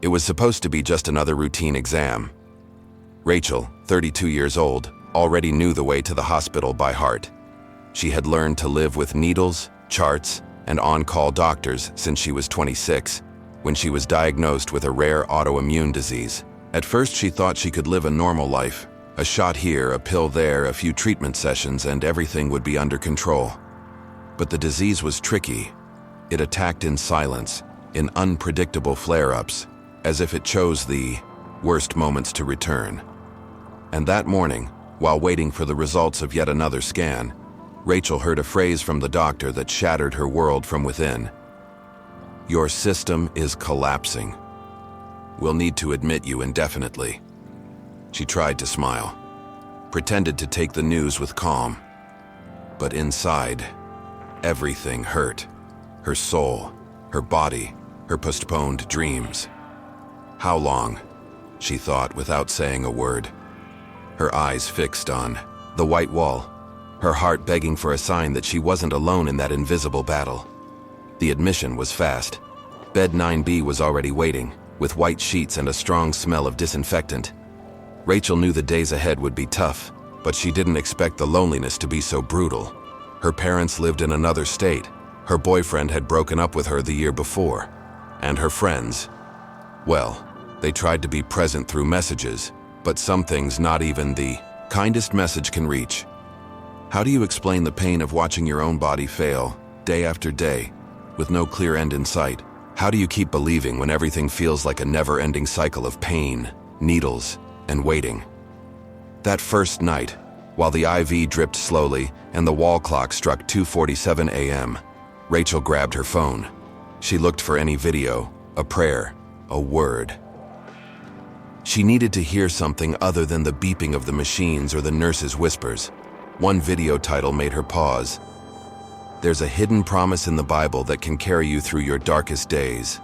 It was supposed to be just another routine exam. Rachel, 32 years old, already knew the way to the hospital by heart. She had learned to live with needles, charts, and on-call doctors since she was 26, when she was diagnosed with a rare autoimmune disease. At first, she thought she could live a normal life. A shot here, a pill there, a few treatment sessions, and everything would be under control. But the disease was tricky. It attacked in silence, in unpredictable flare-ups, as if it chose the worst moments to return. And that morning, while waiting for the results of yet another scan, Rachel heard a phrase from the doctor that shattered her world from within. "Your system is collapsing. We'll need to admit you indefinitely." She tried to smile, pretended to take the news with calm. But inside, everything hurt. Her soul, her body, her postponed dreams. How long? She thought without saying a word. Her eyes fixed on the white wall, her heart begging for a sign that she wasn't alone in that invisible battle. The admission was fast. Bed 9B was already waiting, with white sheets and a strong smell of disinfectant. Rachel knew the days ahead would be tough, but she didn't expect the loneliness to be so brutal. Her parents lived in another state. Her boyfriend had broken up with her the year before. And her friends, well, they tried to be present through messages, but some things not even the kindest message can reach. How do you explain the pain of watching your own body fail, day after day, with no clear end in sight? How do you keep believing when everything feels like a never-ending cycle of pain, needles, and waiting? That first night, while the IV dripped slowly and the wall clock struck 2:47 a.m., Rachel grabbed her phone. She looked for any video, a prayer, a word. She needed to hear something other than the beeping of the machines or the nurse's whispers. One video title made her pause. "There's a hidden promise in the Bible that can carry you through your darkest days."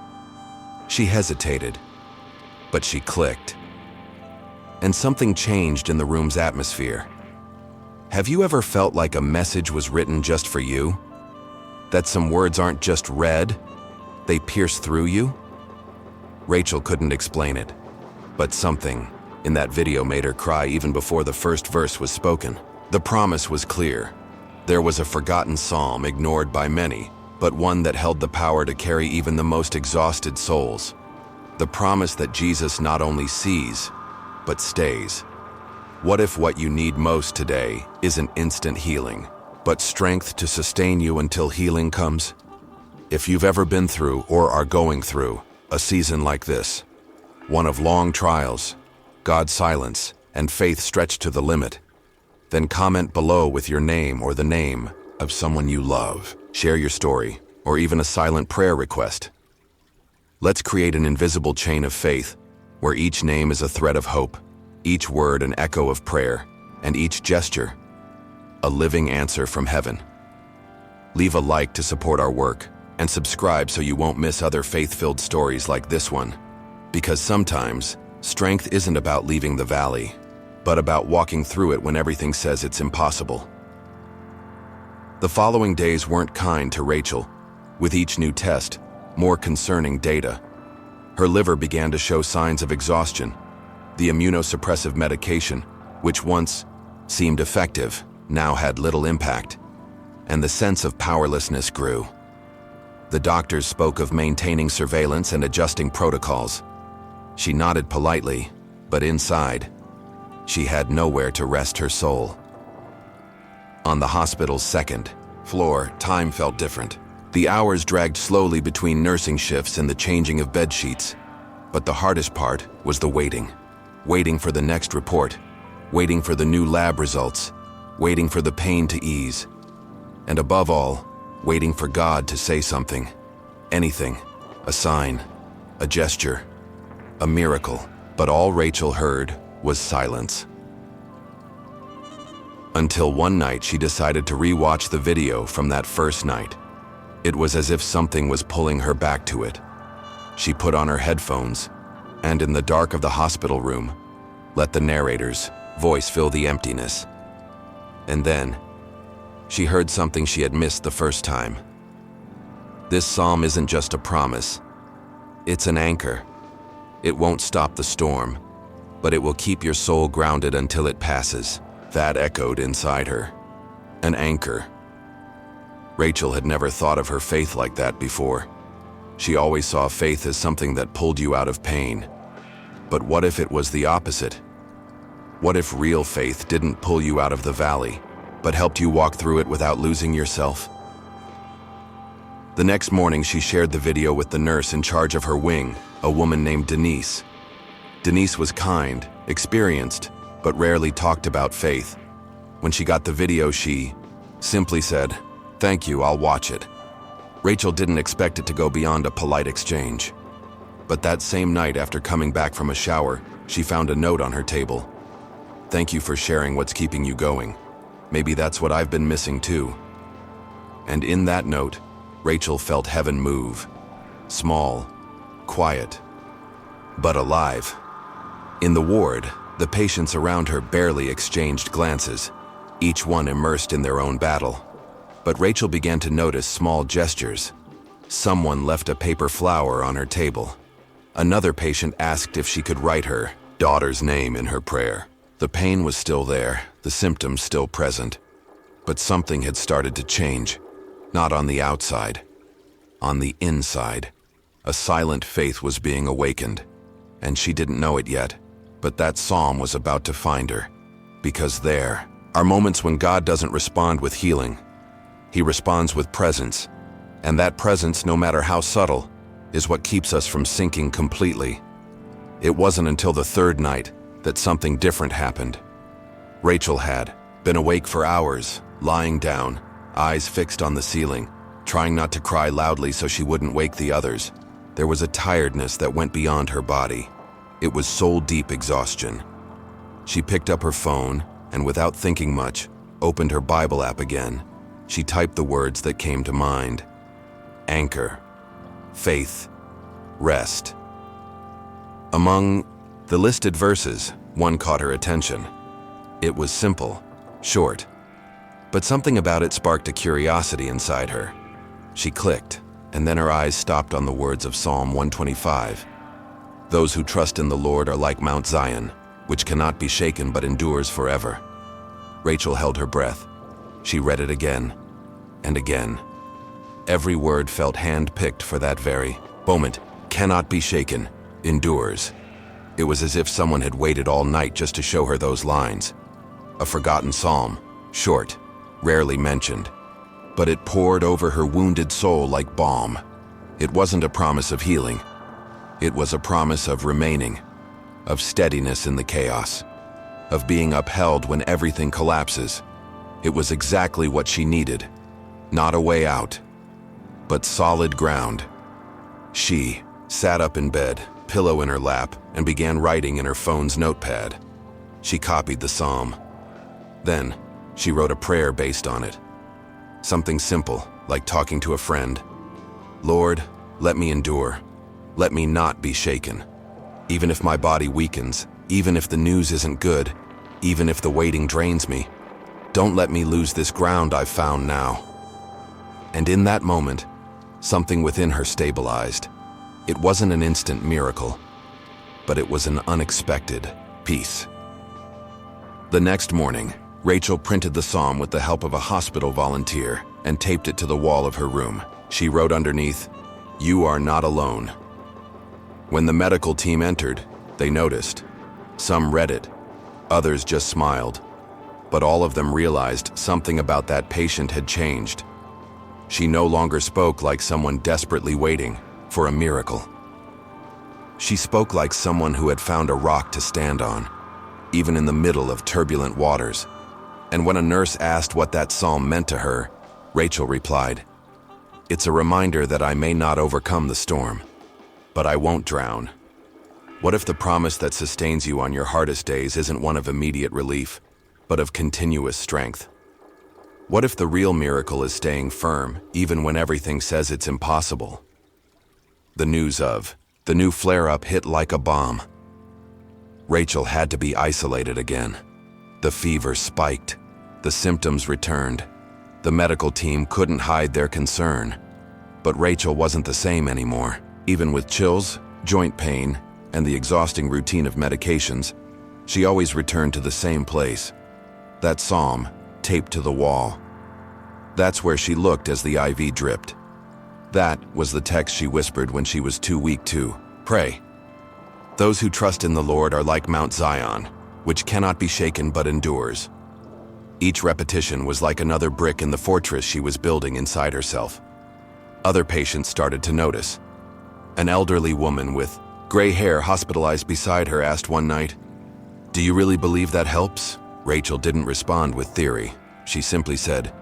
She hesitated, but she clicked. And something changed in the room's atmosphere. Have you ever felt like a message was written just for you? That some words aren't just read, they pierce through you? Rachel couldn't explain it, but something in that video made her cry even before the first verse was spoken. The promise was clear. There was a forgotten psalm ignored by many, but one that held the power to carry even the most exhausted souls. The promise that Jesus not only sees, but stays. What if what you need most today isn't instant healing, but strength to sustain you until healing comes? If you've ever been through or are going through a season like this, one of long trials, God's silence, and faith stretched to the limit, then comment below with your name or the name of someone you love. Share your story, or even a silent prayer request. Let's create an invisible chain of faith, where each name is a thread of hope, each word an echo of prayer, and each gesture a living answer from heaven. Leave a like to support our work, and subscribe so you won't miss other faith-filled stories like this one. Because sometimes, strength isn't about leaving the valley, but about walking through it when everything says it's impossible. The following days weren't kind to Rachel. With each new test, more concerning data. Her liver began to show signs of exhaustion. The immunosuppressive medication, which once seemed effective, now had little impact, and the sense of powerlessness grew. The doctors spoke of maintaining surveillance and adjusting protocols. She nodded politely, but inside, she had nowhere to rest her soul. On the hospital's second floor, time felt different. The hours dragged slowly between nursing shifts and the changing of bed sheets. But the hardest part was the waiting. Waiting for the next report, waiting for the new lab results, waiting for the pain to ease, and above all, waiting for God to say something. Anything, a sign, a gesture, a miracle. But all Rachel heard was silence. Until one night she decided to re-watch the video from that first night. It was as if something was pulling her back to it. She put on her headphones, and in the dark of the hospital room, let the narrator's voice fill the emptiness. And then, she heard something she had missed the first time. This psalm isn't just a promise, it's an anchor. It won't stop the storm, but it will keep your soul grounded until it passes. That echoed inside her. An anchor. Rachel had never thought of her faith like that before. She always saw faith as something that pulled you out of pain. But what if it was the opposite? What if real faith didn't pull you out of the valley, but helped you walk through it without losing yourself? The next morning, she shared the video with the nurse in charge of her wing, a woman named Denise. Denise was kind, experienced, but rarely talked about faith. When she got the video, she simply said, "Thank you, I'll watch it." Rachel didn't expect it to go beyond a polite exchange. But that same night, after coming back from a shower, she found a note on her table. "Thank you for sharing what's keeping you going. Maybe that's what I've been missing too." And in that note, Rachel felt heaven move. Small, quiet, but alive. In the ward, the patients around her barely exchanged glances, each one immersed in their own battle. But Rachel began to notice small gestures. Someone left a paper flower on her table. Another patient asked if she could write her daughter's name in her prayer. The pain was still there, the symptoms still present. But something had started to change. Not on the outside, on the inside. A silent faith was being awakened, and she didn't know it yet, but that psalm was about to find her. Because there are moments when God doesn't respond with healing. He responds with presence, and that presence, no matter how subtle, is what keeps us from sinking completely. It wasn't until the third night that something different happened. Rachel had been awake for hours, lying down, eyes fixed on the ceiling, trying not to cry loudly so she wouldn't wake the others. There was a tiredness that went beyond her body. It was soul-deep exhaustion. She picked up her phone and, without thinking much, opened her Bible app again. She typed the words that came to mind. Anchor, faith, rest. Among the listed verses, one caught her attention. It was simple, short, but something about it sparked a curiosity inside her. She clicked, and then her eyes stopped on the words of Psalm 125. Those who trust in the Lord are like Mount Zion, which cannot be shaken but endures forever. Rachel held her breath. She read it again and again. Every word felt hand-picked for that very moment. Cannot be shaken, endures. It was as if someone had waited all night just to show her those lines. A forgotten psalm, short, rarely mentioned, but it poured over her wounded soul like balm. It wasn't a promise of healing. It was a promise of remaining, of steadiness in the chaos, of being upheld when everything collapses. It was exactly what she needed. Not a way out, but solid ground. She sat up in bed, pillow in her lap, and began writing in her phone's notepad. She copied the psalm. Then, she wrote a prayer based on it. Something simple, like talking to a friend. Lord, let me endure. Let me not be shaken. Even if my body weakens, even if the news isn't good, even if the waiting drains me, don't let me lose this ground I've found now. And in that moment, something within her stabilized. It wasn't an instant miracle, but it was an unexpected peace. The next morning, Rachel printed the psalm with the help of a hospital volunteer and taped it to the wall of her room. She wrote underneath, "You are not alone." When the medical team entered, they noticed. Some read it, others just smiled, but all of them realized something about that patient had changed. She no longer spoke like someone desperately waiting for a miracle. She spoke like someone who had found a rock to stand on, even in the middle of turbulent waters. And when a nurse asked what that psalm meant to her, Rachel replied, "It's a reminder that I may not overcome the storm, but I won't drown." What if the promise that sustains you on your hardest days isn't one of immediate relief, but of continuous strength? What if the real miracle is staying firm, even when everything says it's impossible? The news of the new flare-up hit like a bomb. Rachel had to be isolated again. The fever spiked. The symptoms returned. The medical team couldn't hide their concern. But Rachel wasn't the same anymore. Even with chills, joint pain, and the exhausting routine of medications, she always returned to the same place. That psalm, taped to the wall. That's where she looked as the IV dripped. That was the text she whispered when she was too weak to pray. Those who trust in the Lord are like Mount Zion, which cannot be shaken but endures. Each repetition was like another brick in the fortress she was building inside herself. Other patients started to notice. An elderly woman with gray hair hospitalized beside her asked one night, "Do you really believe that helps?" Rachel didn't respond with theory. She simply said,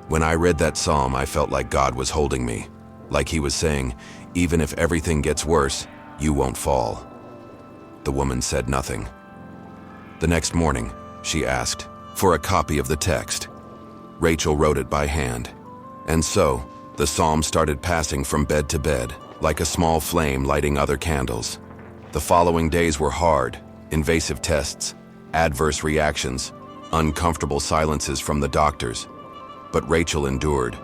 "When I read that psalm, I felt like God was holding me, like he was saying, even if everything gets worse, you won't fall." The woman said nothing. The next morning, she asked for a copy of the text. Rachel wrote it by hand. And so, the psalm started passing from bed to bed, like a small flame lighting other candles. The following days were hard, invasive tests, adverse reactions, uncomfortable silences from the doctors. But Rachel endured,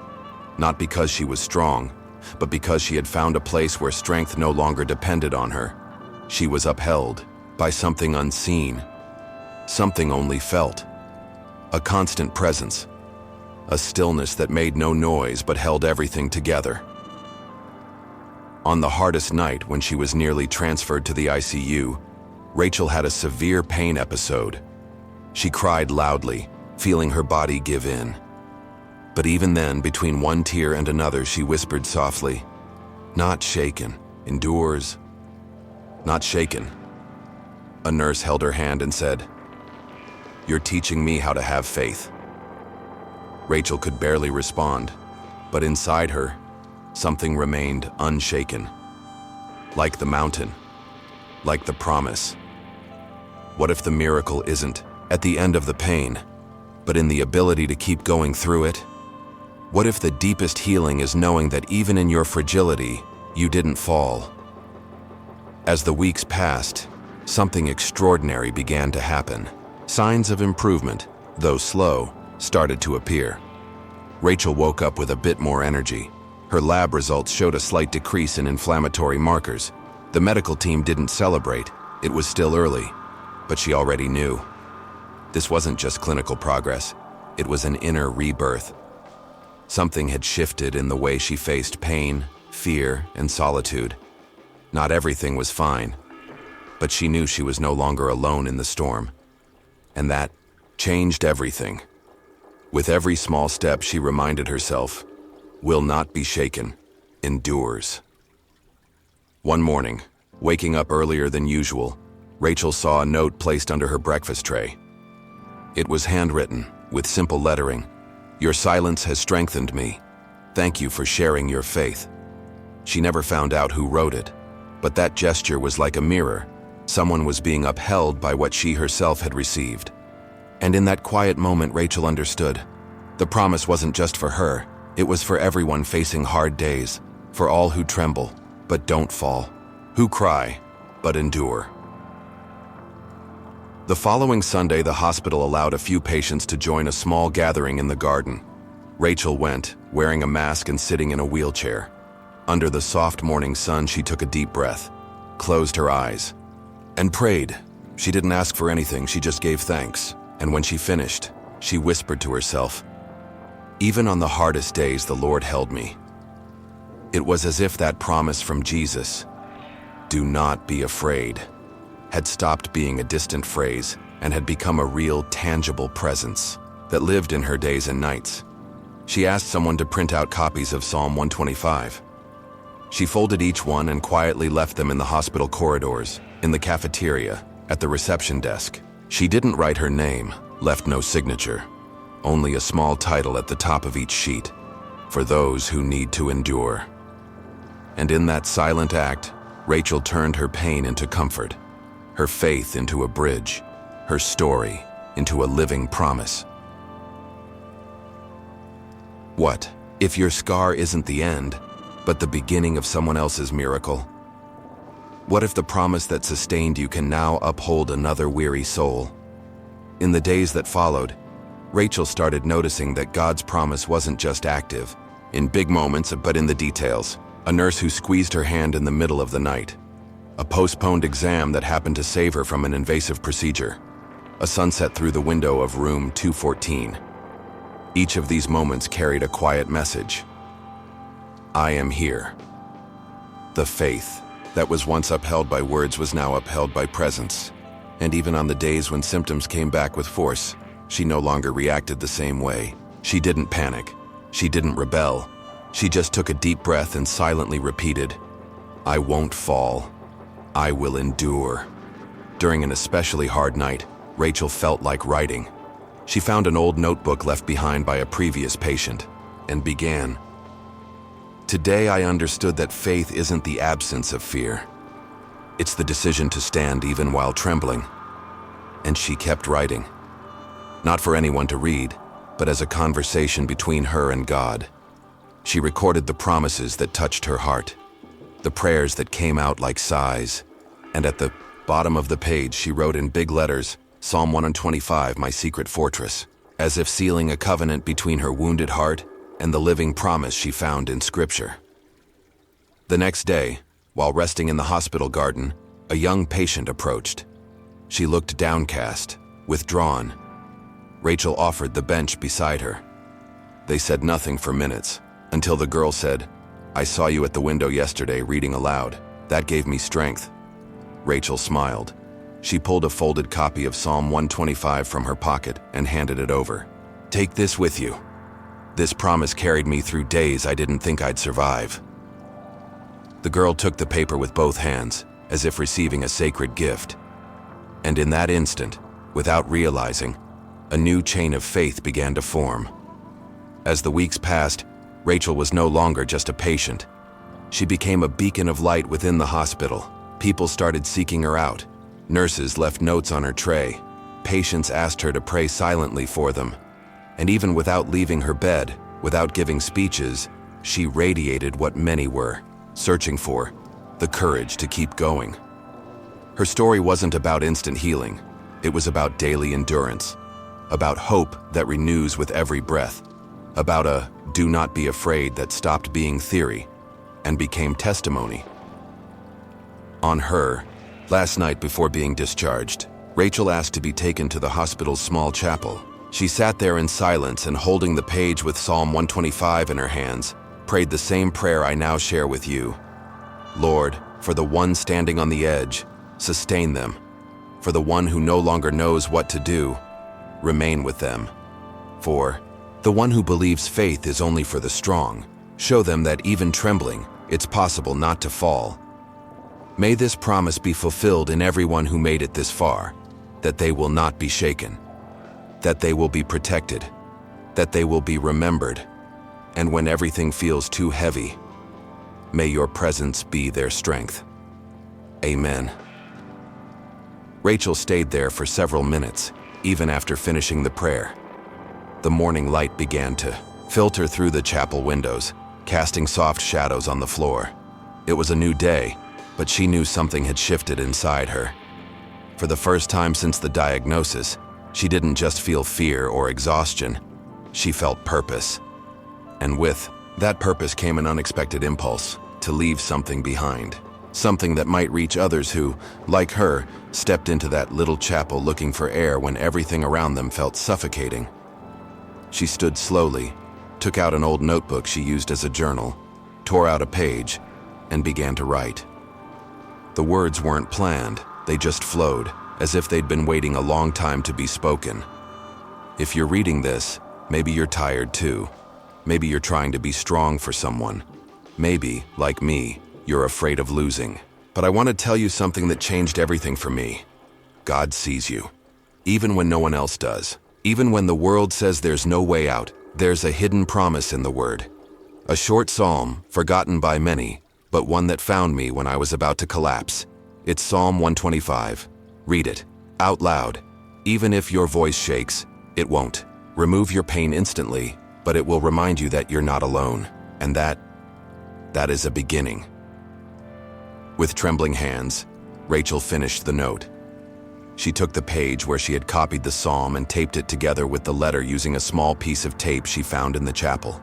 not because she was strong, but because she had found a place where strength no longer depended on her. She was upheld by something unseen, something only felt. A constant presence, a stillness that made no noise but held everything together. On the hardest night, when she was nearly transferred to the ICU, Rachel had a severe pain episode. She cried loudly, feeling her body give in. But even then, between one tear and another, she whispered softly, "Not shaken, endures, not shaken." A nurse held her hand and said, "You're teaching me how to have faith." Rachel could barely respond, but inside her, something remained unshaken. Like the mountain, like the promise. What if the miracle isn't at the end of the pain, but in the ability to keep going through it? What if the deepest healing is knowing that even in your fragility, you didn't fall? As the weeks passed, something extraordinary began to happen. Signs of improvement, though slow, started to appear. Rachel woke up with a bit more energy. Her lab results showed a slight decrease in inflammatory markers. The medical team didn't celebrate. It was still early, but she already knew. This wasn't just clinical progress. It was an inner rebirth. Something had shifted in the way she faced pain, fear, and solitude. Not everything was fine, but she knew she was no longer alone in the storm. And that changed everything. With every small step, she reminded herself, "Will not be shaken, endures." One morning, waking up earlier than usual, Rachel saw a note placed under her breakfast tray. It was handwritten, with simple lettering. "Your silence has strengthened me. Thank you for sharing your faith." She never found out who wrote it, but that gesture was like a mirror. Someone was being upheld by what she herself had received. And in that quiet moment, Rachel understood. The promise wasn't just for her. It was for everyone facing hard days, for all who tremble, but don't fall, who cry, but endure. The following Sunday, the hospital allowed a few patients to join a small gathering in the garden. Rachel went, wearing a mask and sitting in a wheelchair. Under the soft morning sun, she took a deep breath, closed her eyes, and prayed. She didn't ask for anything, she just gave thanks. And when she finished, she whispered to herself, "Even on the hardest days, the Lord held me." It was as if that promise from Jesus, "Do not be afraid," had stopped being a distant phrase and had become a real, tangible presence that lived in her days and nights. She asked someone to print out copies of Psalm 125. She folded each one and quietly left them in the hospital corridors, in the cafeteria, at the reception desk. She didn't write her name, left no signature, only a small title at the top of each sheet, "For those who need to endure." And in that silent act, Rachel turned her pain into comfort, her faith into a bridge, her story into a living promise. What if your scar isn't the end, but the beginning of someone else's miracle? What if the promise that sustained you can now uphold another weary soul? In the days that followed, Rachel started noticing that God's promise wasn't just active, in big moments, but in the details. A nurse who squeezed her hand in the middle of the night. a postponed exam that happened to save her from an invasive procedure, a sunset through the window of room 214. Each of these moments carried a quiet message. I am here. The faith that was once upheld by words was now upheld by presence. And even on the days when symptoms came back with force, she no longer reacted the same way. She didn't panic. She didn't rebel. She just took a deep breath and silently repeated, I won't fall. I will endure. During an especially hard night, Rachel felt like writing. She found an old notebook left behind by a previous patient and began. Today I understood that faith isn't the absence of fear. It's the decision to stand even while trembling. And she kept writing. Not for anyone to read, but as a conversation between her and God. She recorded the promises that touched her heart, the prayers that came out like sighs, and at the bottom of the page she wrote in big letters, Psalm 125, my secret fortress, as if sealing a covenant between her wounded heart and the living promise she found in Scripture. The next day, while resting in the hospital garden, a young patient approached. She looked downcast, withdrawn. Rachel offered the bench beside her. They said nothing for minutes, until the girl said, I saw you at the window yesterday reading aloud. That gave me strength. Rachel smiled. She pulled a folded copy of Psalm 125 from her pocket and handed it over. Take this with you. This promise carried me through days I didn't think I'd survive. The girl took the paper with both hands, as if receiving a sacred gift. And in that instant, without realizing, a new chain of faith began to form. As the weeks passed, Rachel was no longer just a patient. She became a beacon of light within the hospital. People started seeking her out. Nurses left notes on her tray. Patients asked her to pray silently for them. And even without leaving her bed, without giving speeches, she radiated what many were searching for, the courage to keep going. Her story wasn't about instant healing. It was about daily endurance, about hope that renews with every breath, about a do not be afraid that stopped being theory and became testimony. On her, last night before being discharged, Rachel asked to be taken to the hospital's small chapel. She sat there in silence and holding the page with Psalm 125 in her hands, prayed the same prayer I now share with you. Lord, for the one standing on the edge, sustain them. For the one who no longer knows what to do, remain with them. For the one who believes faith is only for the strong, show them that even trembling, it's possible not to fall. May this promise be fulfilled in everyone who made it this far, that they will not be shaken, that they will be protected, that they will be remembered, and when everything feels too heavy, may your presence be their strength. Amen. Rachel stayed there for several minutes, even after finishing the prayer. The morning light began to filter through the chapel windows, casting soft shadows on the floor. It was a new day, but she knew something had shifted inside her. For the first time since the diagnosis, she didn't just feel fear or exhaustion, she felt purpose. And with that purpose came an unexpected impulse to leave something behind. Something that might reach others who, like her, stepped into that little chapel looking for air when everything around them felt suffocating. She stood slowly, took out an old notebook she used as a journal, tore out a page, and began to write. The words weren't planned, they just flowed, as if they'd been waiting a long time to be spoken. If you're reading this, maybe you're tired too. Maybe you're trying to be strong for someone. Maybe, like me, you're afraid of losing. But I want to tell you something that changed everything for me. God sees you, even when no one else does. Even when the world says there's no way out, there's a hidden promise in the Word. A short psalm, forgotten by many, but one that found me when I was about to collapse. It's Psalm 125. Read it, out loud. Even if your voice shakes, it won't remove your pain instantly, but it will remind you that you're not alone, and that is a beginning. With trembling hands, Rachel finished the note. She took the page where she had copied the psalm and taped it together with the letter using a small piece of tape she found in the chapel.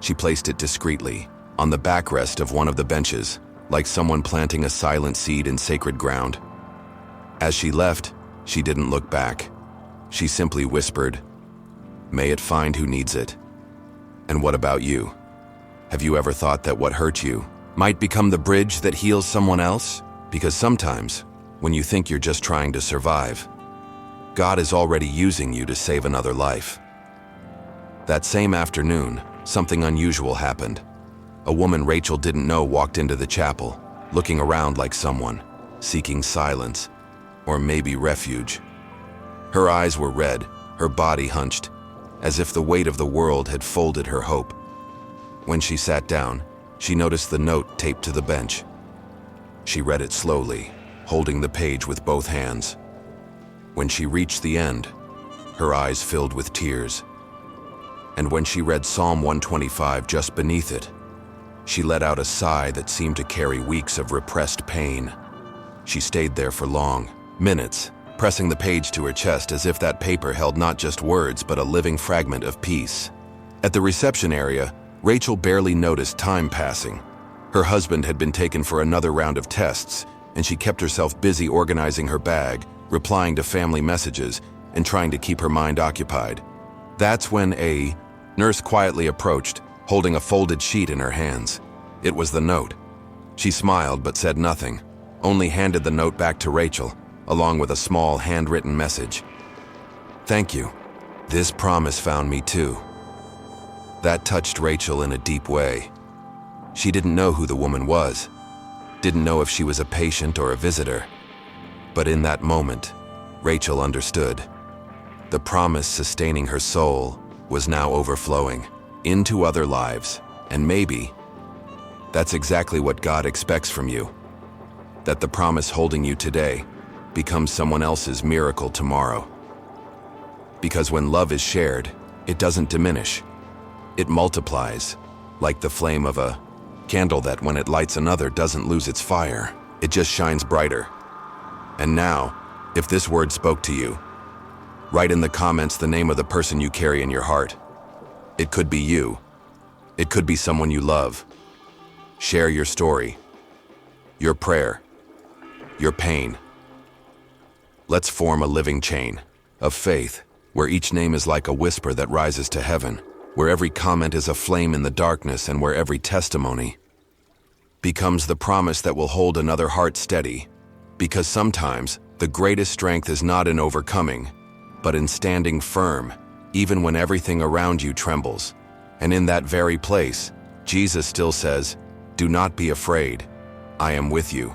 She placed it discreetly on the backrest of one of the benches, like someone planting a silent seed in sacred ground. As she left, she didn't look back. She simply whispered, "May it find who needs it." And what about you? Have you ever thought that what hurt you might become the bridge that heals someone else? Because sometimes, when you think you're just trying to survive, God is already using you to save another life. That same afternoon, something unusual happened. A woman Rachel didn't know walked into the chapel, looking around like someone, seeking silence, or maybe refuge. Her eyes were red, her body hunched, as if the weight of the world had folded her hope. When she sat down, she noticed the note taped to the bench. She read it slowly, holding the page with both hands. When she reached the end, her eyes filled with tears. And when she read Psalm 125 just beneath it, she let out a sigh that seemed to carry weeks of repressed pain. She stayed there for long, minutes, pressing the page to her chest as if that paper held not just words but a living fragment of peace. At the reception area, Rachel barely noticed time passing. Her husband had been taken for another round of tests, and she kept herself busy organizing her bag, replying to family messages, and trying to keep her mind occupied. That's when a nurse quietly approached, holding a folded sheet in her hands. It was the note. She smiled but said nothing, only handed the note back to Rachel, along with a small handwritten message. "Thank you. This promise found me too." That touched Rachel in a deep way. She didn't know who the woman was, didn't know if she was a patient or a visitor. But in that moment, Rachel understood. The promise sustaining her soul was now overflowing into other lives, and maybe that's exactly what God expects from you. That the promise holding you today becomes someone else's miracle tomorrow. Because when love is shared, it doesn't diminish. It multiplies, like the flame of a candle that when it lights another doesn't lose its fire. It just shines brighter. And now, if this word spoke to you, write in the comments the name of the person you carry in your heart. It could be you. It could be someone you love. Share your story, your prayer, your pain. Let's form a living chain of faith, where each name is like a whisper that rises to heaven, where every comment is a flame in the darkness, and where every testimony becomes the promise that will hold another heart steady. Because sometimes the greatest strength is not in overcoming, but in standing firm, even when everything around you trembles. And in that very place, Jesus still says, "Do not be afraid. I am with you."